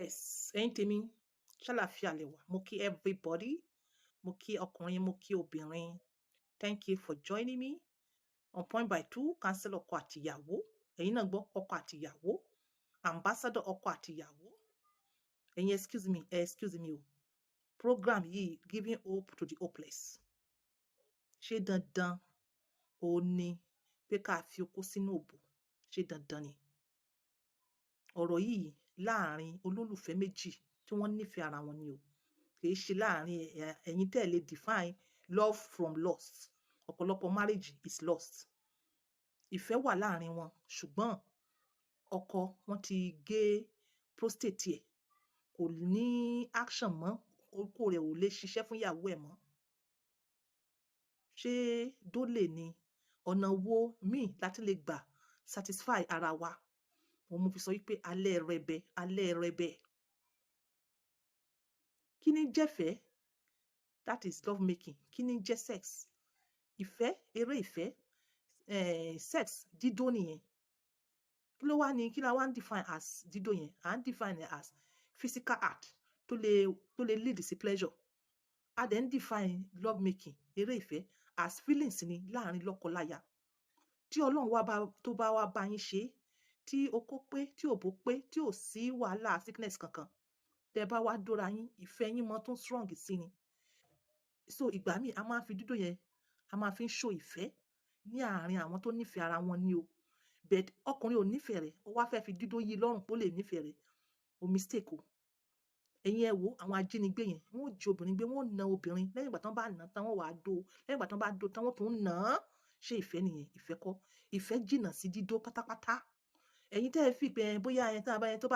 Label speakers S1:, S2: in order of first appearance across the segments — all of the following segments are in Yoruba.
S1: Yes, ẹ̀yin tèmi, ṣàlàáfíà lẹ wà. Mo kí everybody, mo kí ọkùnrin, mo kí obìnrin. Thank you for joining me on Point by Two, cancel ọkọ àtìyàwó. Ẹ̀yin náà gbọ́ ọkọ àtìyàwó, ambassador ọkọ àtìyàwó. Ẹ̀yin excuse me o. Program yìí giving hope to the hopeless. Ṣé dandan ó ní pé ká fi okó sínú òbò? Ṣé dandan ni? Ọ̀rọ̀ yìí láàrin olólùfẹ́ méjì tí wọ́n nífẹ̀ẹ́ ara wọn ni o. Kìí ṣe láàrin ẹ̀yin tẹ́ lè define love from lost. Ọ̀pọ̀lọpọ̀ marriage is lost. Ìfẹ́ wà láàrin wọn, ṣùgbọ́n ọkọ wọn ti gé prostate ẹ̀, kò ní action mọ́, okó rẹ̀ ò lè ṣiṣẹ́ fún ìyàwó ẹ̀ mọ́. Ṣé dólè ni? Ọ̀nà wo míì láti lè gbà satisfy ara wa? Mo fi sọ wípé alẹ́ rẹbẹ. Kí ni jẹ́fẹ́? That is love making. Kí ni jẹ́ sex? Ìfẹ́, eré ìfẹ́, sex, dídó nìyẹn. Kí ló wá ní, kí la wá ń define as dídó yẹn? À ń define it as physical act tó lè lead sí pleasure. A dẹ̀ ń define love making, eré ìfẹ́, as feelings ni láàrin lọ́kọláya. Tí Ọlọ́run tó bá wá bá yín ṣe, tí okó pé, tí òbó pé, tí ò sí wàhálà sickness kankan, tẹ́ bá wá dóra yín, ìfẹ́ yín mọ́ tún strong sí ni. So ìgbà míì a máa fi dídó yẹn, a máa fi ń show ìfẹ́ ní àárín àwọn tó nífẹ̀ẹ́ ara wọn ni o. But ọkùnrin ò nífẹ̀ẹ́ rẹ̀, ó wá fẹ́ fi dídó yí lọ́rùn kó lè nífẹ̀ẹ́ rẹ̀. O mistake o. Ẹ̀yin ẹ wo àwọn ajínigbé yẹn, wọ́n jí obìnrin gbé, wọ́n na obìnrin. Lẹ́yìn ìgbà tán bá nà tán, wọ́n wá dó. Lẹ́yìn ìgbà tán bá dó tán, wọ́n tún nà án. Ṣé ìfẹ́ nìyẹn? Ìfẹ́ kọ́. Ìfẹ́ jìnnà sí dídó pátápátá. Ẹ̀yin tẹ́ ẹ fi pé bóyá ẹni tó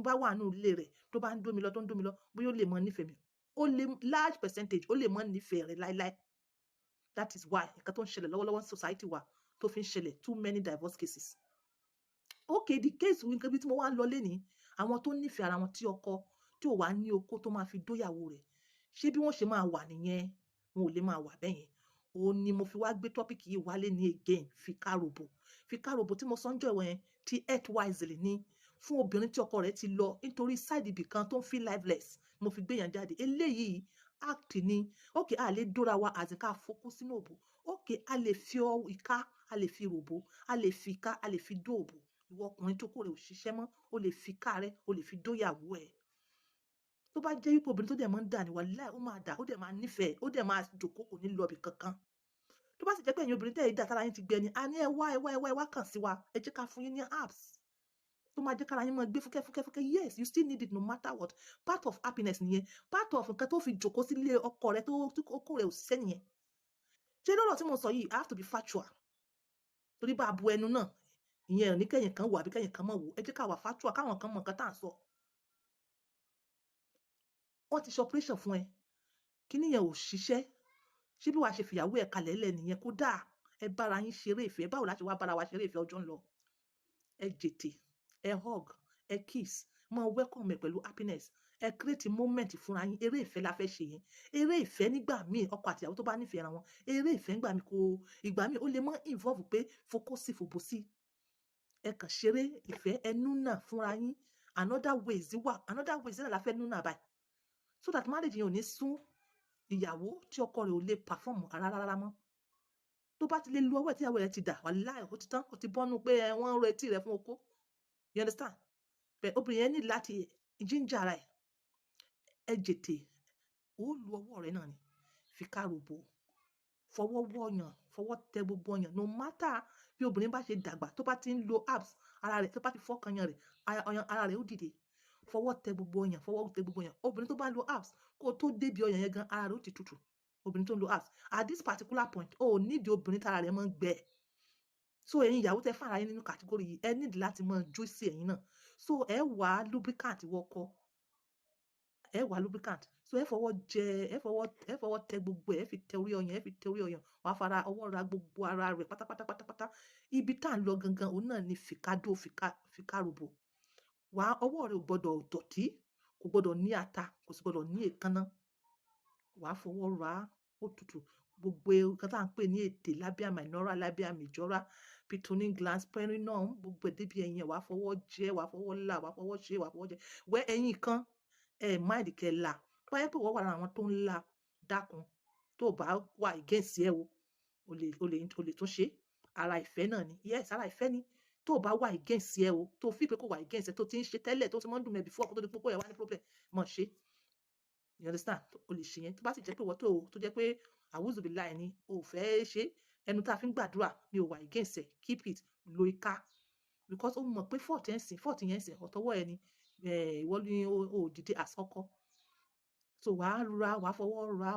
S1: bá wà nínú ilé rẹ̀, tó bá ń dó mi lọ, bóyá ó lè mọ nífẹ̀ẹ́ mi. Ó lè large percentage, ó lè mọ nífẹ̀ẹ́ rẹ̀ láíláí. That is why nǹkan tó ń ṣẹlẹ̀ lọ́wọ́lọ́wọ́ society wa tó fi ń ṣẹlẹ̀ too many divorce cases. Okay, the case nǹkan bí tí mo wá ń lọ lénìí, àwọn tó nífẹ̀ẹ́ ara wọn tí ọkọ tí ò wá ní okó tó máa fi dóyàwó rẹ̀, ṣé bí wọ́n ṣe máa wà nìyẹn? Wọn ò lè máa wà bẹ́yẹn. Òun ni mo fi wá gbé topic yìí wálé ní again, fikarobo. Fikarobo tí mo sọ ń jọ ìwọ̀n yẹn ti health wisely ni fún obìnrin tí ọkọ rẹ̀ ti lọ nítorí side ibì kan tó ń feel lifeless. Mo fi gbé yẹn jáde. Eléyìí act ni. Okay, a lè dóra wa àti ká fokó sínú òbò. Okay, a lè fi ìka, a lè fi ròbó, a lè fi ìka, a lè fi dó òbò. Ìwọ ọkùnrin tó kó rẹ̀ ò ṣiṣẹ́ mọ́, o lè fi ìka rẹ̀, o lè fi dóyàwó ẹ̀. Tó bá jẹ́ wípé obìnrin tó dẹ̀ máa ń dà ní wàláhì, ó máa dà, ó dẹ̀ máa nífẹ̀ẹ́, ó dẹ̀ máa jòkó, kò ní lọ ibì kankan. Tó bá sì jẹ́ pé ẹ̀yin obìnrin tẹ́ ẹ dà tára yín ti gbẹ ni, a ní ẹ wá kàn sí wa, ẹ jẹ́ ká fún yín ní herbs tó máa jẹ́ kára yín máa gbé fúkẹ́fúkẹ́. Yes, you still need it no matter what. Part of happiness nìyẹn. Part of nǹkan tó fi jòkó sílé ọkọ rẹ̀ tó okó rẹ̀ ò ṣiṣẹ́ nìyẹn. Ṣé lọ́rọ̀ tí mo sọ yìí, I have to be factual. Torí bá a bu ẹnu náà, ìyẹn ò ní kẹ́yìn kan wò àbí kẹ́yìn kan mọ̀ wò. Ẹ jẹ́ ká wà factual, káwọn kan mọ̀ nǹkan tá à ń sọ. Wọ́n ti ṣe operation fún ẹ. Kíní yẹn ò ṣiṣẹ́. Ṣé bí wàá ṣe fìyàwó ẹ̀ kalẹ̀ lẹ̀ nìyẹn? Kó dáa. Ẹ bára yín ṣeré ìfẹ́. Báwo la ṣe wá bára wa ṣeré ìfẹ́ ọjọ́ ń lọ? Ẹ jètè, ẹ hug, ẹ kiss, máa welcome ẹ pẹ̀lú happiness. Ẹ create moment fúnra yín. Eré ìfẹ́ la fẹ́ ṣe yẹn. Eré ìfẹ́ nígbà míì ọkọ àti ìyàwó tó bá nífẹ̀ẹ́ ara wọn. Eré ìfẹ́ ìgbà míì ó lè mọ́ involve pé fokó sí fòbò sí. Ẹ kàn ṣeré ìfẹ́, ẹ núnà fúnra yín. Another ways náà la fẹ́ núnà báyìí. So that marriage yẹn ò ní sún ìyàwó tí ọkọ rẹ̀ ò lè perform rárá mọ́. Tó bá ti lè lu ọwọ́ ẹ̀ tí ìyàwó rẹ̀ ti dà, wàláhì ó ti tán, ó ti bọ́nú pé wọ́n ń ro etí rẹ̀ fún okó. You understand? But obìnrin yẹn ní láti ginger ara ẹ̀. Ẹ jètè, ó lu ọwọ́ rẹ̀ náà ni. Fikarobo, fọwọ́ wọ̀yàn, fọwọ́ tẹ gbogbo ọyàn. No matter bí obìnrin bá ṣe dàgbà, tó bá ti ń lo herbs, ara rẹ̀ tó bá ti fọ́kàn yàn rẹ̀, ara rẹ̀ ó dìde. Fọwọ́ tẹ gbogbo ọyàn, Obìnrin tó bá lo herbs, kó tó débi ọyàn yẹn gan, ara rẹ̀ ó ti tutù. Obìnrin tó ń lo herbs. At this particular point, nídìí obìnrin tára rẹ̀ máa ń gbẹ. So ẹ̀yin ìyàwó tẹ́ fara yín nínú category yìí, ẹ need láti máa juicy ẹ̀yin náà. So ẹ wá lubricant wọkọ. So ẹ fọwọ́ tẹ gbogbo ẹ fi tẹ orí ọyàn, wàá fara ọwọ́ ra gbogbo ara rẹ̀ pátápátá. Ibi tá à ń lọ gangan, òun náà ni fikarobo. Ọwọ́ rẹ̀ ò gbọdọ̀ dọ̀tí, kò gbọdọ̀ ní ata, kò sì gbọdọ̀ ní èékánná. Wàá fọwọ́ ra ó tutù. Gbogbo nǹkan tá à ń pè ní ètè, labia minora, labia majora, pitonin glands, perineum, gbogbo ẹ̀ débi ẹ̀yìn ẹ̀ wàá fọwọ́ jẹ́, wàá fọwọ́ là, wàá fọwọ́ ṣe, wàá fọwọ́ jẹ. Wẹ́ ẹ̀yìn kan mind kẹ́ là. Tó bá yẹ pé wọ́n wà lára àwọn tó ń là, dákun, tó bá wà against ẹ o lè tún ṣe. Ara ìfẹ́ náà ni. Yes, ara ìfẹ́ ni. Tó bá wà against ẹ o, tó feel pé kò wà against ẹ, tó ti ń ṣe tẹ́lẹ̀, tó ti máa ń dùn mẹ́ before kó tó di pé ẹ wá ní problem, mọ̀ ṣe. You understand? O lè ṣe yẹn. Tó bá sì jẹ́ pé ìwọ tó jẹ́ pé àwùzùbíláì ni o fẹ́ ṣe, ẹnu tá a fi ń gbàdúrà ni o wà against ẹ, keep it, lo ìka. Because ó mọ̀ pé fault yẹn sìn, ọ̀tọ̀wọ́ ẹ ni, ìwọ ni o dìde àsọkọ. So wàá fọwọ́ ra,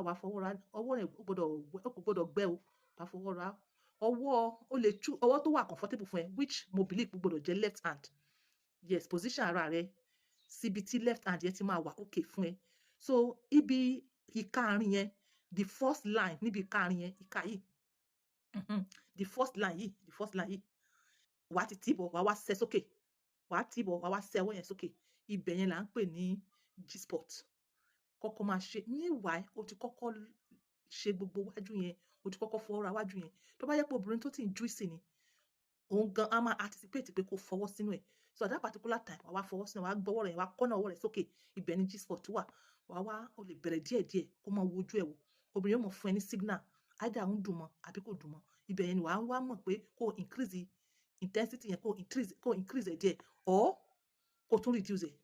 S1: ọwọ́ rẹ̀ kò gbọdọ̀ gbẹ o, wàá fọwọ́ ra. Ọwọ́ tó wà comfortable fún ẹ, which mo believe gbọdọ̀ jẹ́ left hand. Yes, position ara rẹ síbi tí left hand yẹn ti máa wà okay fún ẹ. So ibi ìka àárín yẹn, the first line níbi ìka àárín yẹn, ìka yìí, the first line yìí, wàá ti tìbọ̀, wàá wá ṣẹ́ sókè, wàá tìbọ̀, wàá wá ṣẹ́ ọwọ́ yẹn sókè. Ibẹ̀ yẹn là ń pè ní G-spot. Kọ́kọ́ máa ṣe. Meanwhile, o ti kọ́kọ́ ṣe gbogbo wájú yẹn, o ti kọ́kọ́ fọwọ́ ra wájú yẹn. Tó bá yẹ pé obìnrin tó ti ń juicy ni, òun gan á máa anticipate pé kó fọwọ́ sínú ẹ̀. So at that particular time, wàá fọwọ́ sínú, wàá gbọ́wọ́ rẹ̀, wàá kọ́nà ọwọ́ rẹ̀ sókè. Ibẹ̀ ni G-spot wà. O lè bẹ̀rẹ̀ díẹ̀díẹ̀ kó máa wojú ẹ̀ wò. Obìnrin yóò mọ̀ fún ẹ ní signal, either ń dùn mọ́ àbí kò dùn mọ́. Ibẹ̀ yẹn ni wàá wá mọ̀ pé kó increase intensity yẹn, kó increase ẹ̀ díẹ̀, or kó tún reduce ẹ̀.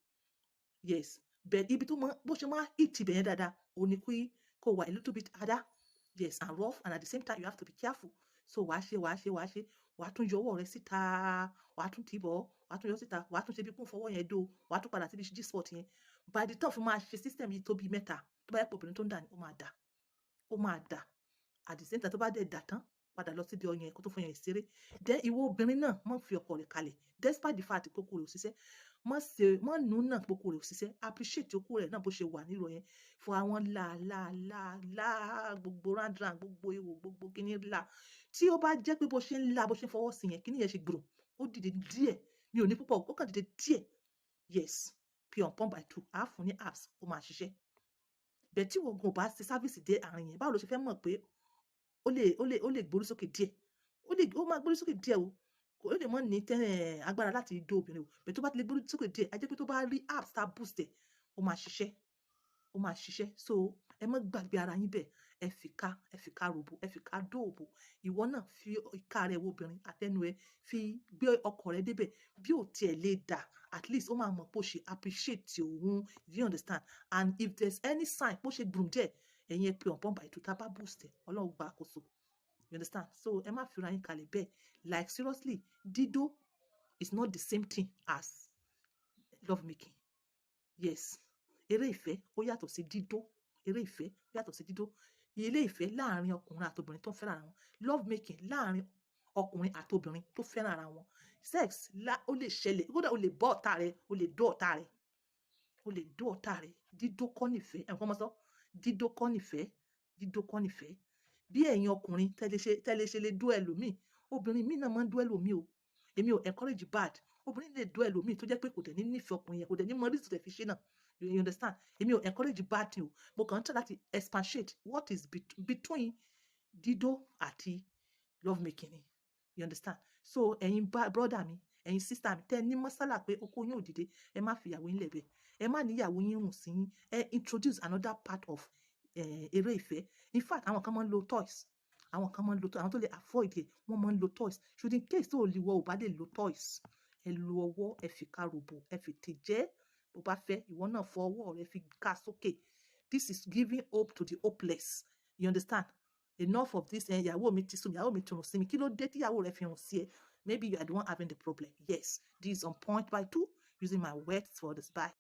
S1: Yes. But ibi tó bó ṣe máa hit ibẹ̀ yẹn dáadáa, òun ni kó wà a little bit harder. Yes, and rough, and at the same time, you have to be careful. So wàá ṣe, wàá tún yọ ọwọ́ rẹ síta, wàá tún tìbọ̀, wàá tún yọ síta, wàá tún ṣe bí kún fọwọ́ yẹn dó, wàá tún padà síbi G-spot yẹn. By the time fún máa ṣe system yìí tó bí mẹ́ta, tó bá yẹ pé obìnrin tó ń dà ní, ó máa dà. At the same time, tó bá dẹ̀ dà tán, padà lọ síbi ọyàn kó tó fún yẹn ìṣeré. Then ìwọ obìnrin náà má fi ọkọ rẹ̀ kalẹ̀. Despite the fact pé okó rẹ̀ ò ṣiṣẹ́, má nù náà pé okó rẹ̀ ò ṣiṣẹ́. Appreciate okó rẹ̀ náà bó ṣe wà nílò yẹn. Fún àwọn gbogbo round gbogbo ihò, gbogbo kíní là. Tí ó bá jẹ́ pé bó ṣe ń là, bó ṣe ń fọwọ́ sí yẹn, kíní yẹn ṣe gbùrù. Ó dìde díẹ̀. Mi ò ní púpọ̀, ó kàn dìde díẹ̀. Yes. Pump by 2. A fún ní apps, ó máa ṣiṣẹ́. Bẹ́ẹ̀ tí wọ́n gan bá ṣe service dé àárín yẹn, báwo ló ṣe fẹ́ mọ̀ pé ó lè gbórí sókè díẹ̀? Ó máa gbórí sókè díẹ̀ o. Ó lè mọ́ ní agbára láti dó obìnrin o. Bẹ́ẹ̀ tó bá ti lè gbórí sókè díẹ̀, a jẹ́ pé tó bá rí apps tá boost ẹ̀, ó máa ṣiṣẹ́. So ẹ má gbàgbé ara yín bẹ́ẹ̀. Ẹ fìka ròbò, ẹ fìka dóòbò. Ìwọ náà fi ìka rẹ wo obìnrin, àtẹnu ẹ fi gbé ọkọ rẹ débẹ̀. Bí ò tiẹ̀ lè dà, at least ó máa mọ̀ pé ó ṣe appreciate òun. You understand? And if there's any sign pé ó ṣe gbùrù díẹ̀, ẹ̀yin ẹ pe on pump by 2 tá bá boost ẹ̀, Ọlọ́run gba àkóso. You understand? So ẹ má fi ra yín kalẹ̀ bẹ́ẹ̀. Like seriously, dídó is not the same thing as love making. Yes. Eré ìfẹ́ ó yàtọ̀ sí dídó. Eré ìfẹ́ ó yàtọ̀ sí dídó. Ilé ìfẹ́ láàárín ọkùnrin àti obìnrin tó fẹ́ràn ara wọn. Love making láàárín ọkùnrin àti obìnrin tó fẹ́ràn ara wọn. Sex ó lè ṣẹlẹ̀, kódà ó lè bọ́ ọ̀tá rẹ̀, ó lè dó ọ̀tá rẹ̀. Dídó kọ́ nífẹ̀ẹ́. Ẹ̀kọ́ mọ́ sọ. Dídó kọ́ nífẹ̀ẹ́. Bí ẹ̀yin ọkùnrin tẹ́lẹ̀ ṣe lè dó ẹlòmíì, obìnrin míì náà máa ń dó ẹlòmíì o. Èmi ò encourage bad. Obìnrin lè dó ẹlòmíì tó jẹ́ pé kò dẹ̀ ní nífẹ̀ẹ́ ọkùnrin yẹn, kò dẹ̀ ní mọ reason tó fi ṣe náà. You understand? Èmi ò encourage bad thing o. Mo kàn ń try láti expatiate what is between dídó àti love making ni. You understand? So ẹ̀yin brother mi, ẹ̀yin sister mi, tẹ́ ní mọ́sálà pé okó yín ò dìde, ẹ má fi ìyàwó yín lẹ̀ bẹ́ẹ̀. Ẹ má ní ìyàwó yín rùn sí yín. Ẹ introduce another part of eré ìfẹ́. In fact, àwọn kan máa ń lo toys. Àwọn tó lè afford ẹ̀, wọ́n máa ń lo toys. Should in case tó lè wọ ò bá lè lo toys, ẹ lo ọwọ́, ẹ fi ká ròbò, ẹ fi tè jẹ́. Bó bá fẹ́, ìwọ náà fọ ọwọ́ rẹ fi ká sókè. This is giving hope to the hopeless. You understand? Enough of this. Ìyàwó mi ti sùn, ìyàwó mi ti rùn sí mi. Kí ló dé tí ìyàwó rẹ fi rùn sí ẹ? Maybe you are the one having the problem. Yes, this is on point by 2 using my words for this. Bye.